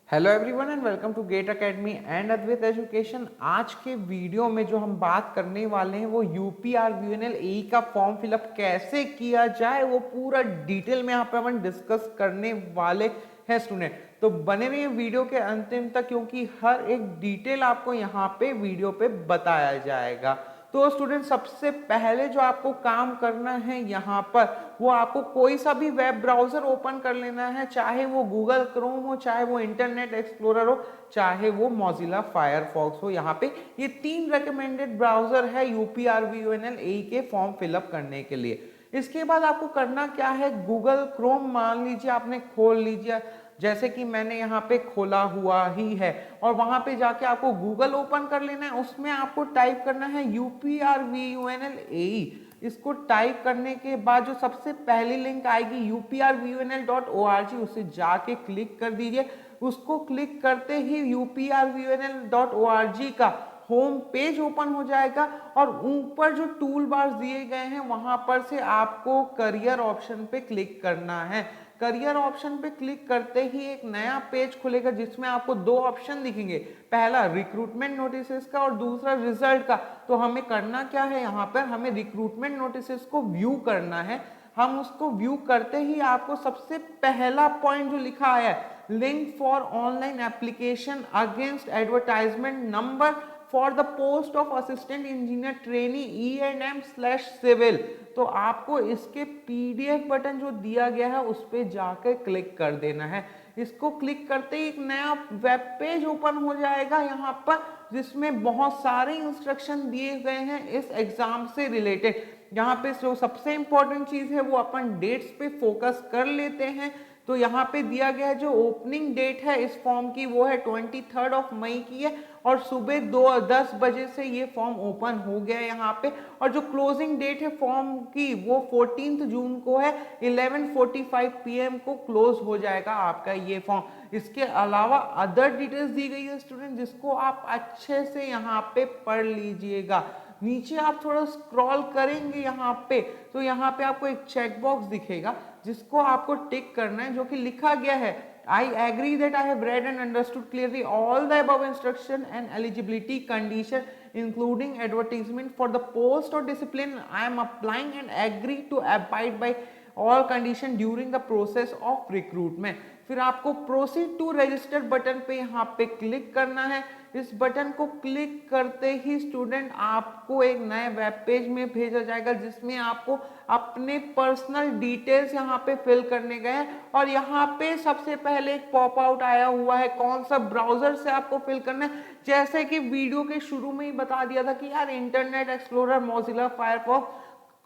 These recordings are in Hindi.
Hello everyone and welcome to GATE academy and Advait education. आज के वीडियो में जो हम बात करने वाले हैं वो यूपीआरवीएनएल एई का फॉर्म फिलअप कैसे किया जाए, वो पूरा डिटेल में यहाँ पे हम डिस्कस करने वाले हैं स्टूडेंट। तो बने रहिए वीडियो के अंतिम तक, क्योंकि हर एक डिटेल आपको यहाँ पे वीडियो पे बताया जाएगा। तो स्टूडेंट, सबसे पहले जो आपको काम करना है यहाँ पर, वो आपको कोई सा भी वेब ब्राउजर ओपन कर लेना है, चाहे वो गूगल क्रोम हो, चाहे वो इंटरनेट एक्सप्लोरर हो, चाहे वो मोजिला फायरफॉक्स हो। यहाँ पे ये 3 रेकमेंडेड ब्राउजर है यूपीआरवीएनएल एई के फॉर्म फिलअप करने के लिए। इसके बाद आपको करना क्या है, गूगल क्रोम मान लीजिए आपने खोल लीजिए, जैसे कि मैंने यहाँ पे खोला हुआ ही है, और वहां पे जाके आपको गूगल ओपन कर लेना है। उसमें आपको टाइप करना है यूपीआरवीएनएल एई। इसको टाइप करने के बाद जो सबसे पहली लिंक आएगी uprvnl.org, उसे जाके क्लिक कर दीजिए। उसको क्लिक करते ही uprvnl.org का होम पेज ओपन हो जाएगा, और ऊपर जो टूल बार्स दिए गए हैं वहां पर से आपको करियर ऑप्शन पे क्लिक करना है। करियर ऑप्शन पे क्लिक करते ही एक नया पेज खुलेगा जिसमें आपको 2 ऑप्शन दिखेंगे, पहला रिक्रूटमेंट नोटिसेस का और दूसरा रिजल्ट का। तो हमें करना क्या है, यहाँ पर हमें रिक्रूटमेंट नोटिसेस को व्यू करना है। हम उसको व्यू करते ही आपको सबसे पहला पॉइंट जो लिखा है, link for online application against advertisement number for the post of assistant engineer trainee E&M/सिविल, तो आपको इसके पीडीएफ बटन जो दिया गया है उस पर जाकर क्लिक कर देना है। इसको क्लिक करते ही एक नया वेब पेज ओपन हो जाएगा यहाँ पर, जिसमें बहुत सारे इंस्ट्रक्शन दिए गए हैं इस एग्जाम से रिलेटेड। यहाँ पे जो सबसे इंपॉर्टेंट चीज है वो अपन डेट्स पे फोकस कर लेते हैं। तो यहाँ पे दिया गया है जो ओपनिंग डेट है इस फॉर्म की, वो है 23 मई की है, और सुबह 10 बजे से ये फॉर्म ओपन हो गया है यहाँ पे। और जो क्लोजिंग डेट है फॉर्म की वो 14 जून को है, 11:45 PM को क्लोज हो जाएगा आपका ये फॉर्म। इसके अलावा अदर डिटेल्स दी गई है स्टूडेंट, जिसको आप अच्छे से यहाँ पे पढ़ लीजिएगा। नीचे आप थोड़ा स्क्रॉल करेंगे यहाँ पे, तो यहाँ पे आपको एक चेक बॉक्स दिखेगा जिसको आपको टिक करना है, जो कि लिखा गया है I agree that I have read and understood clearly all the above instruction and eligibility condition including advertisement for the post or discipline I am applying and agree to abide by all condition during the process of recruitment। फिर आपको प्रोसीड टू रजिस्टर बटन पे यहाँ पे क्लिक करना है। इस बटन को क्लिक करते ही स्टूडेंट आपको एक नए वेब पेज में भेजा जाएगा, जिसमें आपको अपने पर्सनल डिटेल्स यहाँ पे फिल करने गए हैं। और यहाँ पे सबसे पहले एक पॉप आउट आया हुआ है, कौन सा ब्राउजर से आपको फिल करना है। जैसे कि वीडियो के शुरू में ही बता दिया था कि यार internet explorer, Mozilla Firefox,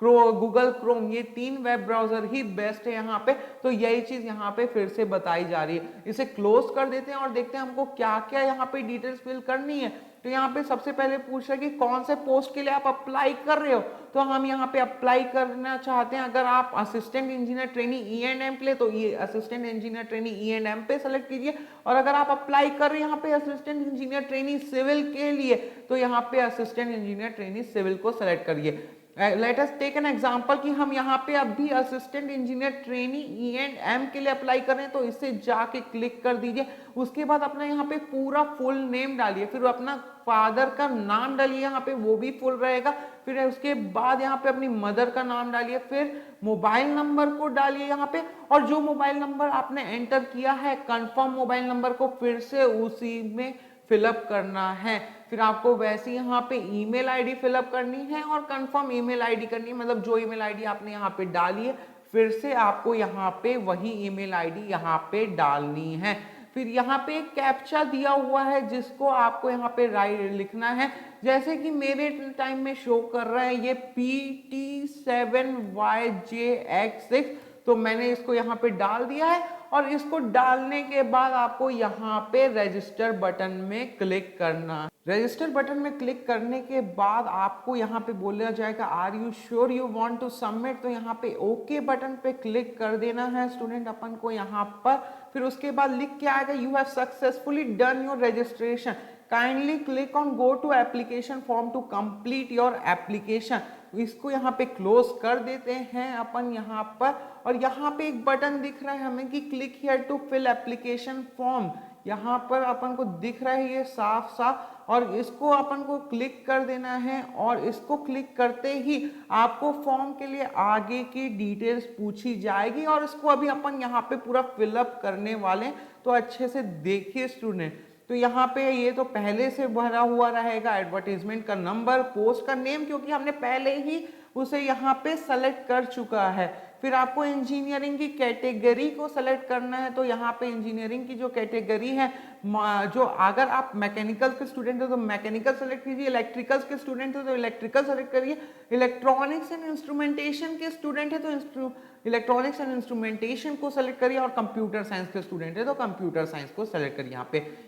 Google Chrome, ये 3 वेब ब्राउजर ही बेस्ट है यहाँ पे। तो यही चीज यहाँ पे फिर से बताई जा रही है। इसे क्लोज कर देते हैं और देखते हैं हमको क्या क्या यहाँ पे डिटेल्स फिल करनी है। तो यहाँ पे सबसे पहले पूछ रहा है कि कौन से पोस्ट के लिए आप अप्लाई कर रहे हो। तो हम यहाँ पे अप्लाई करना चाहते हैं, अगर आप असिस्टेंट इंजीनियर ट्रेनी E&M के लिए तो ये असिस्टेंट इंजीनियर ट्रेनी E&M पे सेलेक्ट कीजिए, और अगर आप अप्लाई कर रहे हैं यहाँ पे असिस्टेंट इंजीनियर ट्रेनी सिविल के लिए तो यहाँ पे असिस्टेंट इंजीनियर ट्रेनी सिविल को सेलेक्ट करिए। Let us take an example कि हम यहाँ पे अभी असिस्टेंट इंजीनियर ट्रेनी E&M के लिए अप्लाई कर रहे हैं, तो इसे जाके क्लिक कर दीजिए। उसके बाद अपना यहाँ पे पूरा फुल नेम डालिए, फिर अपना फादर का नाम डालिए, यहाँ पे वो भी फुल रहेगा। फिर उसके बाद यहाँ पे अपनी मदर का नाम डालिए, फिर मोबाइल नंबर को डालिए यहाँ पे, और जो मोबाइल नंबर आपने एंटर किया है कंफर्म मोबाइल नंबर को फिर से उसी में फिलअप करना है। फिर आपको वैसे यहाँ पे ईमेल आईडी फिलअप करनी है और कंफर्म ईमेल आईडी करनी है, मतलब जो ईमेल आईडी आपने यहाँ पे डाली है फिर से आपको यहाँ पे वही ईमेल आईडी यहाँ पे डालनी है। फिर यहाँ पे एक कैप्चा दिया हुआ है जिसको आपको यहाँ पे राइट लिखना है, जैसे कि मेरे टाइम में शो कर रहा है ये PT7YJX6, तो मैंने इसको यहाँ पे डाल दिया है। और इसको डालने के बाद आपको यहाँ पे रजिस्टर बटन में क्लिक करना है। रजिस्टर बटन में क्लिक करने के बाद आपको यहाँ पे बोला जाएगा are you sure you want to submit, तो यहाँ पे ओके बटन पे क्लिक कर देना है स्टूडेंट अपन को यहाँ पर। फिर उसके बाद लिख के आएगा you have successfully done your registration, kindly click on go to application form to complete your application. इसको यहाँ पे क्लोज कर देते हैं अपन यहाँ पर, और यहाँ पे एक बटन दिख रहा है हमें कि click here to fill application form. यहाँ पर अपन को दिख रहा है ये साफ साफ, और इसको अपन को क्लिक कर देना है। और इसको क्लिक करते ही आपको फॉर्म के लिए आगे की डिटेल्स पूछी जाएगी, और इसको अभी अपन यहाँ पे पूरा फिलअप करने वाले हैं। तो अच्छे से देखिए स्टूडेंट, तो यहाँ पे ये तो पहले से भरा हुआ रहेगा, एडवर्टीजमेंट का नंबर, पोस्ट का नेम, क्योंकि हमने पहले ही उसे यहाँ पे सेलेक्ट कर चुका है। फिर आपको इंजीनियरिंग की कैटेगरी को सेलेक्ट करना है, तो यहाँ पे इंजीनियरिंग की जो कैटेगरी है, जो अगर आप मैकेनिकल के स्टूडेंट हो तो मैकेनिकल सेलेक्ट कीजिए, इलेक्ट्रिकल्स के स्टूडेंट हो तो इलेक्ट्रिकल सेलेक्ट करिए, इलेक्ट्रॉनिक्स एंड इंस्ट्रूमेंटेशन के स्टूडेंट है तो इलेक्ट्रॉनिक्स एंड इंस्ट्रूमेंटेशन को सेलेक्ट करिए, और कंप्यूटर साइंस के स्टूडेंट है तो कंप्यूटर साइंस को सेलेक्ट करिए।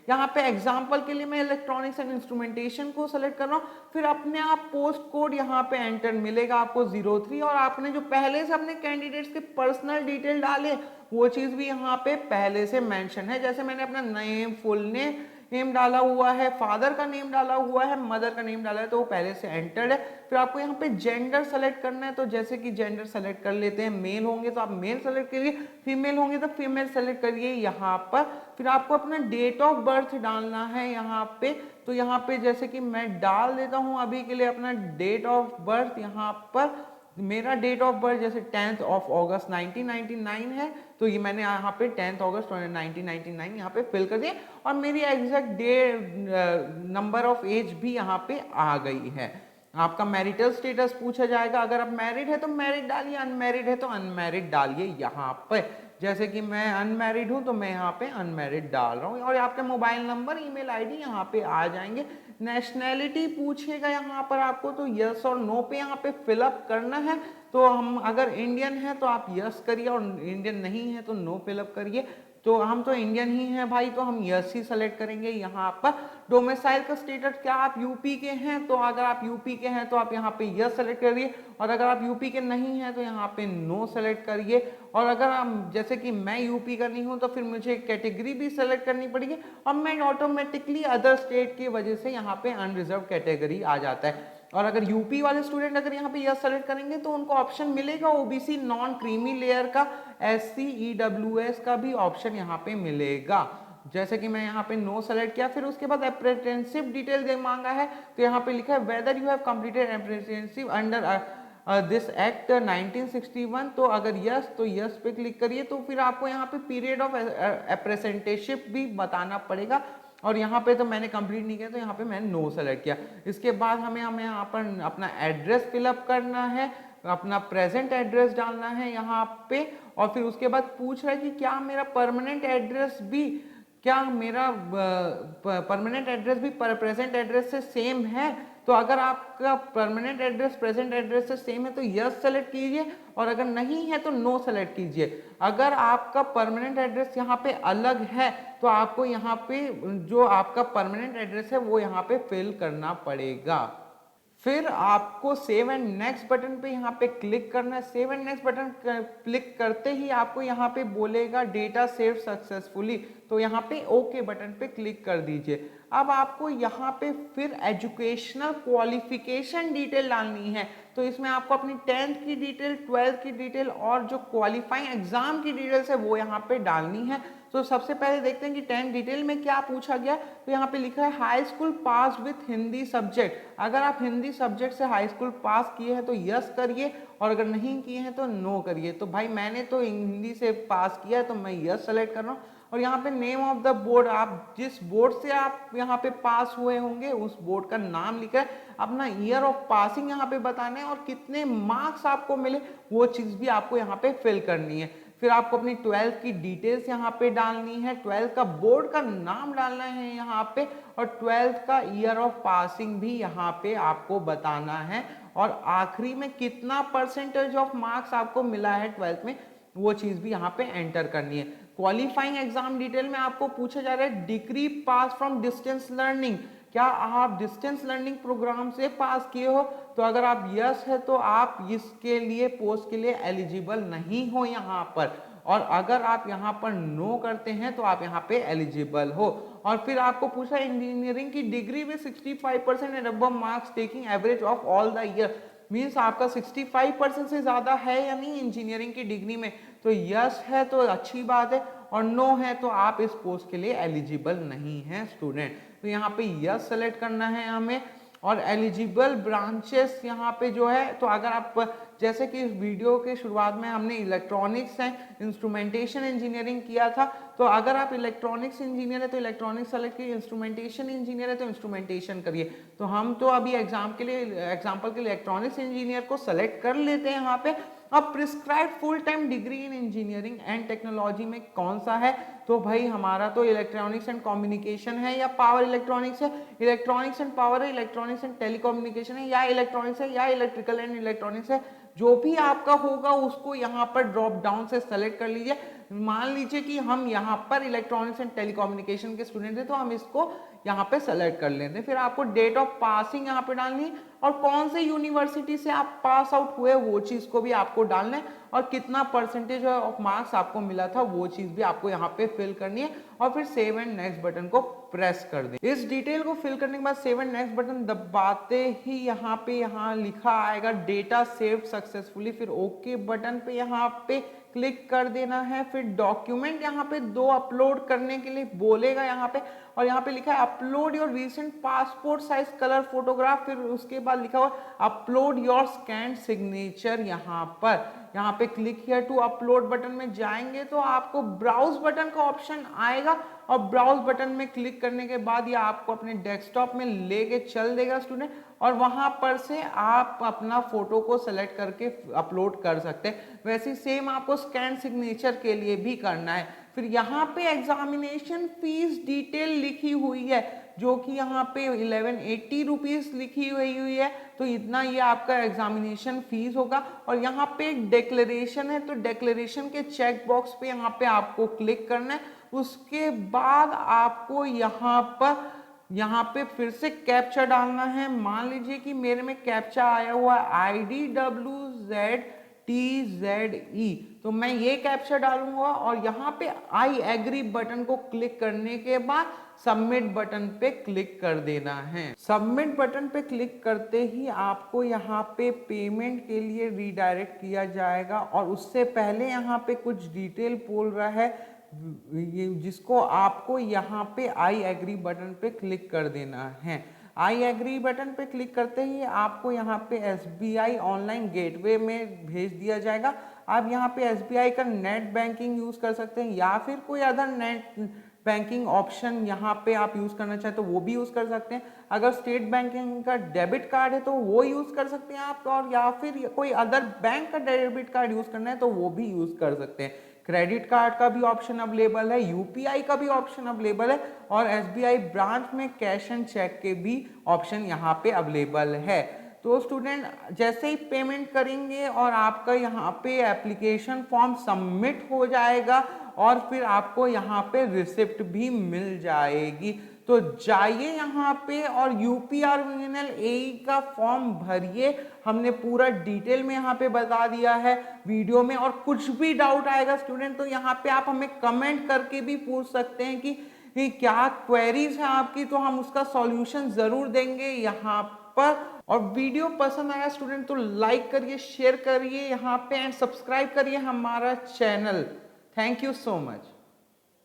यहाँ पे एग्जांपल के लिए मैं इलेक्ट्रॉनिक्स एंड इंस्ट्रूमेंटेशन को सेलेक्ट कर रहा हूँ। फिर अपने आप पोस्ट कोड यहाँ पे एंटर मिलेगा आपको 03, और आपने जो पहले से अपने कैंडिडेट्स के पर्सनल डिटेल डाले वो चीज भी यहाँ पे पहले से मेंशन है। जैसे मैंने अपना नेम, फुल नेम डाला हुआ है, फादर का नेम डाला हुआ है, मदर का नेम डाला है, तो वो पहले से एंटर्ड है। फिर आपको यहाँ पे जेंडर सेलेक्ट करना है, तो जैसे कि जेंडर सेलेक्ट कर लेते हैं, मेल होंगे तो आप मेल सेलेक्ट करिए, फीमेल होंगे तो फीमेल सेलेक्ट करिए यहाँ पर। फिर आपको अपना डेट ऑफ बर्थ डालना है यहाँ पे, तो यहाँ पे जैसे कि मैं डाल देता हूँ अभी के लिए अपना डेट ऑफ बर्थ। यहाँ पर मेरा डेट ऑफ बर्थ जैसे 10th of August 1999 है, तो ये मैंने यहाँ पे 10th August 1999 यहाँ पे फिल कर दिया, और मेरी एग्जैक्ट नंबर ऑफ एज भी यहाँ पे आ गई है। आपका मैरिटल स्टेटस पूछा जाएगा, अगर आप मैरिड है तो मैरिड डालिए, अनमैरिड है तो अनमैरिड डालिए यहाँ पे। जैसे कि मैं अनमैरिड हूँ तो मैं यहाँ पे अनमैरिड डाल रहा हूँ, और आपके मोबाइल नंबर, ईमेल आईडी यहाँ पे आ जाएंगे। नेशनैलिटी पूछेगा यहाँ पर आपको, तो यस और नो पे यहाँ पे फिलअप करना है। तो हम अगर इंडियन है तो आप यस करिए, और इंडियन नहीं है तो नो फिलअप करिए। तो हम तो इंडियन ही हैं भाई, तो हम यस ही सेलेक्ट करेंगे यहाँ पर। डोमिसाइल का स्टेटस, क्या आप यूपी के हैं? तो अगर आप यूपी के हैं तो आप यहाँ पे यस सेलेक्ट करिए, और अगर आप यूपी के नहीं हैं तो यहाँ पे नो सेलेक्ट करिए। और अगर आप, जैसे कि मैं यूपी का नहीं हूँ, तो फिर मुझे कैटेगरी भी सेलेक्ट करनी पड़ेगी, और मैं ऑटोमेटिकली अदर स्टेट की वजह से यहाँ पे अनरिजर्व कैटेगरी आ जाता है। और अगर यूपी वाले स्टूडेंट अगर यहाँ पे यस सेलेक्ट करेंगे तो उनको ऑप्शन मिलेगा ओबीसी नॉन क्रीमी लेयर का, एससी ईडब्ल्यूएस का भी ऑप्शन यहाँ पे मिलेगा। जैसे कि मैं यहाँ पे नो सेलेक्ट किया, फिर उसके बाद अप्रेंटिसशिप डिटेल मांगा है, तो यहाँ पे लिखा है whether you have completed apprenticeship under this act 1961, तो अगर यस तो यस पे क्लिक करिए। तो फिर आपको यहाँ पे पीरियड ऑफ अप्रेंटिसशिप भी बताना पड़ेगा, और यहाँ पे तो मैंने कंप्लीट नहीं किया तो यहाँ पे मैंने नो सेलेक्ट किया। इसके बाद हमें यहाँ पर अपना एड्रेस फिलअप करना है, अपना प्रेजेंट एड्रेस डालना है यहाँ पे, और फिर उसके बाद पूछ रहा है कि क्या मेरा परमानेंट एड्रेस भी प्रेजेंट एड्रेस से सेम है। तो अगर आपका परमानेंट एड्रेस प्रेजेंट एड्रेस से सेम है तो यस सेलेक्ट कीजिए, और अगर नहीं है तो नो सेलेक्ट कीजिए। अगर आपका परमानेंट एड्रेस यहाँ पे अलग है तो आपको यहाँ पे जो आपका परमानेंट एड्रेस है वो यहाँ पे फिल करना पड़ेगा। फिर आपको सेव एंड नेक्स्ट बटन पे यहाँ पे क्लिक करना है। Save and next button click करते ही आपको यहाँ पे बोलेगा डेटा सेव सक्सेसफुली, तो यहाँ पे ओके बटन पे क्लिक कर दीजिए। अब आपको यहाँ पे फिर एजुकेशनल क्वालिफिकेशन डिटेल डालनी है, तो इसमें आपको अपनी 10th की डिटेल, 12th की डिटेल, और जो क्वालिफाइंग एग्जाम की डिटेल्स है वो यहाँ पे डालनी है। तो सबसे पहले देखते हैं कि 10 डिटेल में क्या पूछा गया। तो यहाँ पे लिखा है high school pass with Hindi subject. अगर आप हिंदी सब्जेक्ट से हाई स्कूल पास किए हैं तो यस करिए, और अगर नहीं किए हैं तो नो करिए। तो भाई मैंने तो हिंदी से पास किया है तो मैं यस सेलेक्ट कर रहा हूँ। और यहाँ पे नेम ऑफ द बोर्ड, आप जिस बोर्ड से आप यहाँ पे पास हुए होंगे उस बोर्ड का नाम लिखा है, अपना ईयर ऑफ पासिंग यहाँ पे बताना है, और कितने मार्क्स आपको मिले वो चीज भी आपको यहाँ पे फिल करनी है। फिर आपको अपनी 12th की डिटेल्स यहाँ पे डालनी है, 12th का बोर्ड का नाम डालना है यहाँ पे, और 12th का ईयर ऑफ पासिंग भी यहाँ पे आपको बताना है, और आखिरी में कितना परसेंटेज ऑफ मार्क्स आपको मिला है 12th में वो चीज भी यहाँ पे एंटर करनी है। क्वालिफाइंग एग्जाम डिटेल में आपको पूछा जा रहा है degree pass from distance learning, क्या आप डिस्टेंस लर्निंग प्रोग्राम से पास किए हो। तो अगर आप यस है तो आप इसके लिए पोस्ट के लिए एलिजिबल नहीं हो यहाँ पर, और अगर आप यहाँ पर नो करते हैं तो आप यहाँ पे एलिजिबल हो। और फिर आपको पूछा इंजीनियरिंग की डिग्री में 65% and above marks taking average of all the year, means आपका 65% से ज्यादा है या नहीं इंजीनियरिंग की डिग्री में। तो यस है तो अच्छी बात है, और नो है तो आप इस पोस्ट के लिए एलिजिबल नहीं हैं स्टूडेंट। तो यहाँ पे यस सेलेक्ट करना है हमें। और एलिजिबल ब्रांचेस यहाँ पे जो है, तो अगर आप जैसे कि इस वीडियो के शुरुआत में हमने इलेक्ट्रॉनिक्स एंड इंस्ट्रूमेंटेशन इंजीनियरिंग किया था, तो अगर आप इलेक्ट्रॉनिक्स इंजीनियर है तो इलेक्ट्रॉनिक्स सेलेक्ट करिए, इंस्ट्रूमेंटेशन इंजीनियर है तो इंस्ट्रूमेंटेशन करिए। तो हम तो अभी एग्जाम्पल के लिए इलेक्ट्रॉनिक्स इंजीनियर को सेलेक्ट कर लेते हैं यहाँ पे। अब prescribe full time degree in engineering and technology में कौन सा है, तो भाई हमारा तो इलेक्ट्रॉनिक्स एंड कम्युनिकेशन है या पावर इलेक्ट्रॉनिक्स है, इलेक्ट्रॉनिक्स एंड पावर है, इलेक्ट्रॉनिक्स एंड टेलीकम्युनिकेशन है, या इलेक्ट्रॉनिक्स है, या इलेक्ट्रिकल एंड इलेक्ट्रॉनिक्स है। जो भी आपका होगा उसको यहाँ पर ड्रॉप डाउन से सेलेक्ट कर लीजिए। मान लीजिए कि हम यहाँ पर इलेक्ट्रॉनिक्स एंड टेलीकम्युनिकेशन के स्टूडेंट हैं तो हम इसको यहाँ पे सेलेक्ट कर लेते हैं। फिर आपको डेट ऑफ पासिंग यहाँ पे डालनी है और कौन से यूनिवर्सिटी से आप पास आउट हुए वो चीज को भी आपको डालना है, और कितना परसेंटेज ऑफ मार्क्स आपको मिला था वो चीज भी आपको यहाँ पे फिल करनी है, और फिर सेव एंड नेक्स्ट बटन को प्रेस कर दें। इस डिटेल को फिल करने के बाद सेव एंड नेक्स्ट बटन दबाते ही यहाँ लिखा आएगा डेटा सेव्ड सक्सेसफुली, फिर ओके बटन पे यहाँ पे क्लिक कर देना है। फिर डॉक्यूमेंट यहाँ पे 2 अपलोड करने के लिए बोलेगा यहाँ पे, और यहाँ पे लिखा है upload your recent passport size colour photograph, फिर उसके बाद लिखा हुआ अपलोड योर स्कैन सिग्नेचर। यहाँ पे click here to upload button में जाएंगे तो आपको ब्राउज बटन का ऑप्शन आएगा, और ब्राउज बटन में क्लिक करने के बाद ये आपको अपने डेस्कटॉप में लेके चल देगा स्टूडेंट, और वहां पर से आप अपना फोटो को सेलेक्ट करके अपलोड कर सकते हैं। वैसे सेम आपको स्कैन सिग्नेचर के लिए भी करना है। फिर यहाँ पे एग्जामिनेशन फीस डिटेल लिखी हुई है जो कि यहाँ पे 1180 रुपीज लिखी हुई है, तो इतना ये आपका एग्जामिनेशन फीस होगा। और यहाँ पे एक डिक्लेरेशन है, तो डिक्लेरेशन के चेक बॉक्स पे यहाँ पे आपको क्लिक करना है। उसके बाद आपको यहाँ पे फिर से कैप्चा डालना है। मान लीजिए कि मेरे में कैप्चा आया हुआ है IDWZTZE, तो मैं ये कैप्चा डालूंगा और यहाँ पे आई एग्री बटन को क्लिक करने के बाद सबमिट बटन पे क्लिक कर देना है। सबमिट बटन पे क्लिक करते ही आपको यहाँ पे पेमेंट के लिए रीडायरेक्ट किया जाएगा, और उससे पहले यहाँ पे कुछ डिटेल बोल रहा है जिसको आपको यहाँ पे आई एग्री बटन पे क्लिक कर देना है। आई एग्री बटन पे क्लिक करते ही आपको यहाँ पे SBI ऑनलाइन गेटवे में भेज दिया जाएगा। आप यहाँ पे SBI का नेट बैंकिंग यूज कर सकते हैं, या फिर कोई अदर नेट बैंकिंग ऑप्शन यहाँ पे आप यूज करना चाहे तो वो भी यूज कर सकते हैं। अगर स्टेट बैंकिंग का डेबिट कार्ड है तो वो यूज कर सकते हैं आप, और या फिर कोई अदर बैंक का डेबिट कार्ड यूज करना है तो वो भी यूज कर सकते हैं। क्रेडिट कार्ड का भी ऑप्शन अवेलेबल है, UPI का भी ऑप्शन अवेलेबल है, और SBI ब्रांच में कैश एंड चेक के भी ऑप्शन यहाँ पे अवेलेबल है। तो स्टूडेंट जैसे ही पेमेंट करेंगे और आपका यहाँ पे एप्लीकेशन फॉर्म सबमिट हो जाएगा, और फिर आपको यहाँ पे रिसिप्ट भी मिल जाएगी। तो जाइए यहाँ पे और UPRVNL AE का फॉर्म भरिए। हमने पूरा डिटेल में यहाँ पे बता दिया है वीडियो में, और कुछ भी डाउट आएगा स्टूडेंट तो यहाँ पे आप हमें कमेंट करके भी पूछ सकते हैं कि क्या क्वेरीज है आपकी, तो हम उसका सॉल्यूशन जरूर देंगे यहाँ पर। और वीडियो पसंद आया स्टूडेंट तो लाइक करिए, शेयर करिए यहाँ पे, एंड सब्सक्राइब करिए हमारा channel. Thank you so much.